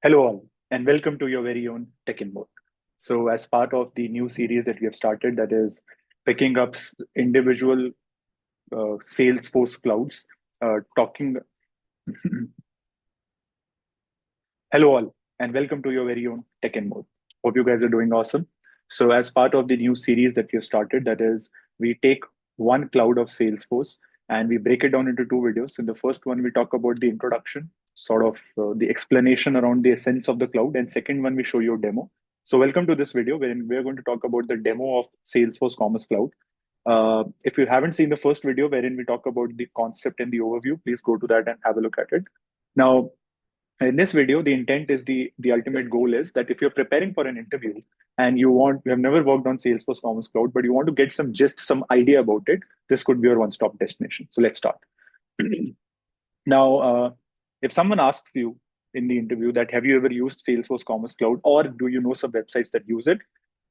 Hello all, and welcome to your very own Tech in Mode. So, as part of the new series that we have started, that is picking up individual Salesforce clouds, talking. Hello all, and welcome to your very own Tech in Mode. Hope you guys are doing awesome. So, as part of the new series that we have started, that is, we take one cloud of Salesforce and we break it down into two videos. In the first one, we talk about the introduction, sort of the explanation around the essence of the cloud, and second one, we show you a demo. So, welcome to this video wherein we're going to talk about the demo of Salesforce Commerce Cloud. If you haven't seen the first video wherein we talk about the concept and the overview, please go to that and have a look at it. Now, in this video, the intent is the ultimate goal is that if you're preparing for an interview and you have never worked on Salesforce Commerce Cloud, but you want to get some idea about it, this could be your one-stop destination. So let's start. Now, if someone asks you in the interview that have you ever used Salesforce Commerce Cloud, or do you know some websites that use it,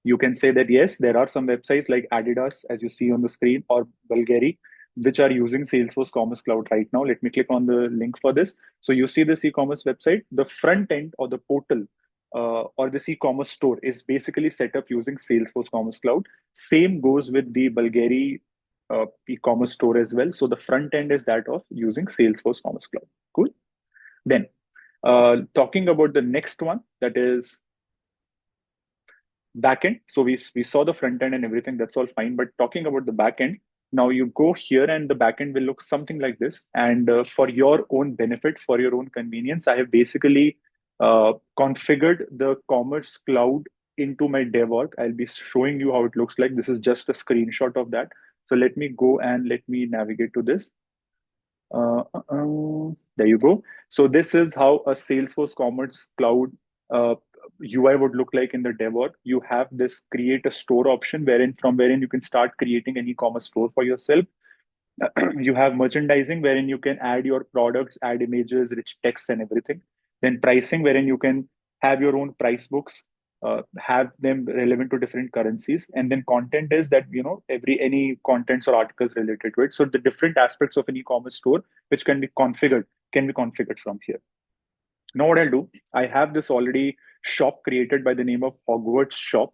you can say that yes, there are some websites like Adidas, as you see on the screen, or Bulgari, which are using Salesforce Commerce Cloud right now. Let me click on the link for this. So you see this e-commerce website, the front end or the portal or this e-commerce store is basically set up using Salesforce Commerce Cloud. Same goes with the Bulgari e-commerce store as well. So the front end is that of using Salesforce Commerce Cloud. Cool. Then talking about the next one, that is backend. So we saw the front end and everything. That's all fine. But talking about the backend, now you go here and the backend will look something like this. And for your own benefit, for your own convenience, I have basically configured the Commerce Cloud into my dev org. I'll be showing you how it looks like. This is just a screenshot of that. So let me go and let me navigate to this. There you go. So this is how a Salesforce Commerce Cloud UI would look like in the dev org. You have this create a store option wherein you can start creating an e-commerce store for yourself. You have merchandising wherein you can add your products, add images, rich text and everything. Then pricing wherein you can have your own price books, have them relevant to different currencies. And then content is that, any contents or articles related to it. So the different aspects of an e-commerce store, which can be configured from here. Now what I'll do, I have this already shop created by the name of Hogwarts Shop.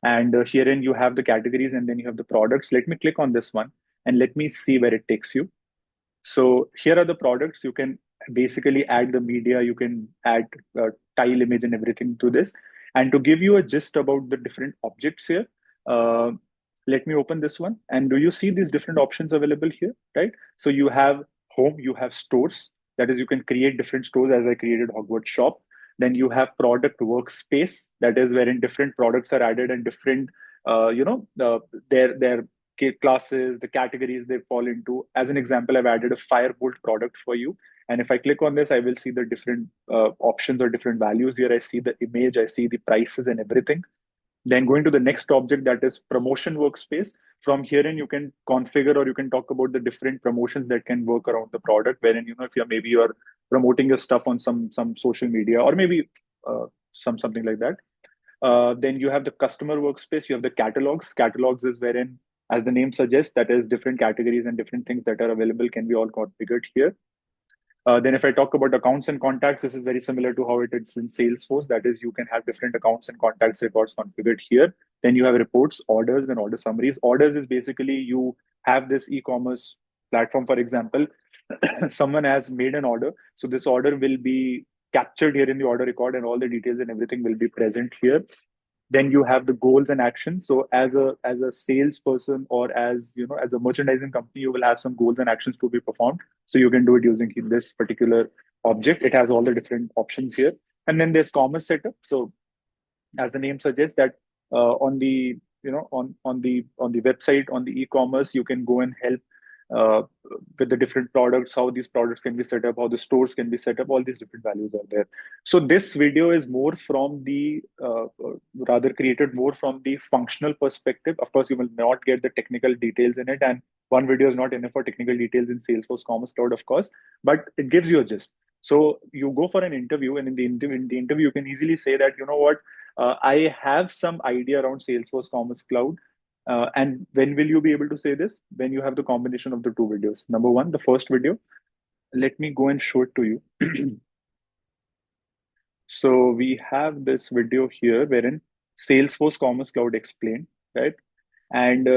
And herein you have the categories and then you have the products. Let me click on this one and let me see where it takes you. So here are the products. You can basically add the media, you can add tile image and everything to this. And to give you a gist about the different objects here, let me open this one. And do you see these different options available here, right? So you have home, you have stores. That is, you can create different stores as I created Hogwarts Shop. Then you have product workspace. That is wherein different products are added and different, their classes, the categories they fall into. As an example, I've added a Firebolt product for you. And if I click on this, I will see the different options or different values here. I see the image, I see the prices and everything. Then going to the next object, that is promotion workspace. From here in, you can configure or you can talk about the different promotions that can work around the product. Wherein, if you're promoting your stuff on some social media or maybe something like that. Then you have the customer workspace. You have the catalogs. Catalogs is wherein, as the name suggests, that is different categories and different things that are available can be all configured here. Then if I talk about accounts and contacts, this is very similar to how it is in Salesforce. That is, you can have different accounts and contacts records configured here. Then you have reports, orders, and order summaries. Orders is basically you have this e-commerce platform, for example, someone has made an order. So this order will be captured here in the order record and all the details and everything will be present here. Then you have the goals and actions. So as a salesperson or as a merchandising company, you will have some goals and actions to be performed. So you can do it using this particular object. It has all the different options here. And then there's commerce setup. So as the name suggests, that on the on the website, on the e-commerce, you can go and help with the different products, how these products can be set up, how the stores can be set up. All these different values are there. So this video is more from the rather created more from the functional perspective. Of course, you will not get the technical details in it, and one video is not enough for technical details in Salesforce Commerce Cloud, of course, but it gives you a gist. So you go for an interview, and in the interview, you can easily say that, you know what, I have some idea around Salesforce Commerce Cloud. And when will you be able to say this? When you have the combination of the two videos. Number one, the first video, let me go and show it to you. So we have this video here wherein Salesforce Commerce Cloud explained, right? And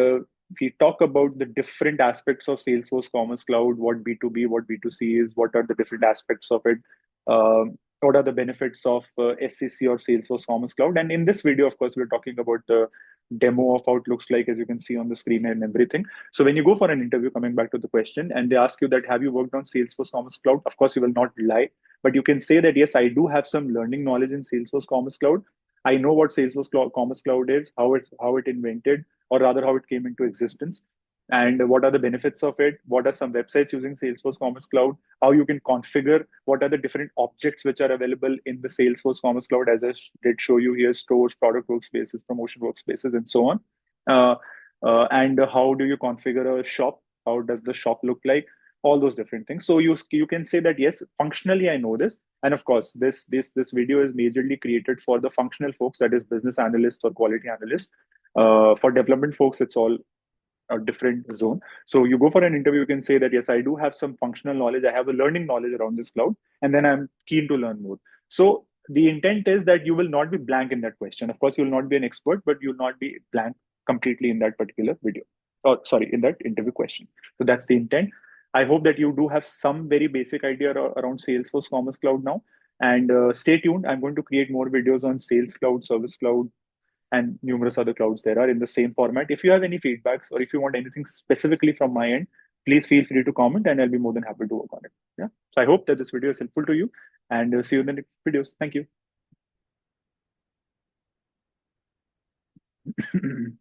we talk about the different aspects of Salesforce Commerce Cloud, what B2B, what B2C is, what are the different aspects of it, what are the benefits of SCC or Salesforce Commerce Cloud. And in this video, of course, we're talking about the demo of how it looks like, as you can see on the screen and everything. So when you go for an interview, coming back to the question, and they ask you that, have you worked on Salesforce Commerce Cloud? Of course, you will not lie, but you can say that, yes, I do have some learning knowledge in Salesforce Commerce Cloud. I know what Commerce Cloud is, how it invented, or rather how it came into existence, and what are the benefits of it, what are some websites using Salesforce Commerce Cloud, how you can configure, what are the different objects which are available in the Salesforce Commerce Cloud, as I did show you here: stores, product workspaces, promotion workspaces, and so on. And how do you configure a shop? How does the shop look like? All those different things. So you can say that, yes, functionally I know this. And of course, this video is majorly created for the functional folks, that is business analysts or quality analysts. For development folks, it's all a different zone. So you go for an interview, you can say that, yes, I do have some functional knowledge, I have a learning knowledge around this cloud, and then I'm keen to learn more. So the intent is that you will not be blank in that question. Of course, you will not be an expert, but you'll not be blank completely in that particular video. Or sorry, in that interview question. So that's the intent. I hope that you do have some very basic idea around Salesforce Commerce Cloud now. And stay tuned. I'm going to create more videos on Sales Cloud, Service Cloud, and numerous other clouds there are in the same format. If you have any feedbacks or if you want anything specifically from my end, please feel free to comment and I'll be more than happy to work on it. Yeah. So I hope that this video is helpful to you, and see you in the next videos. Thank you.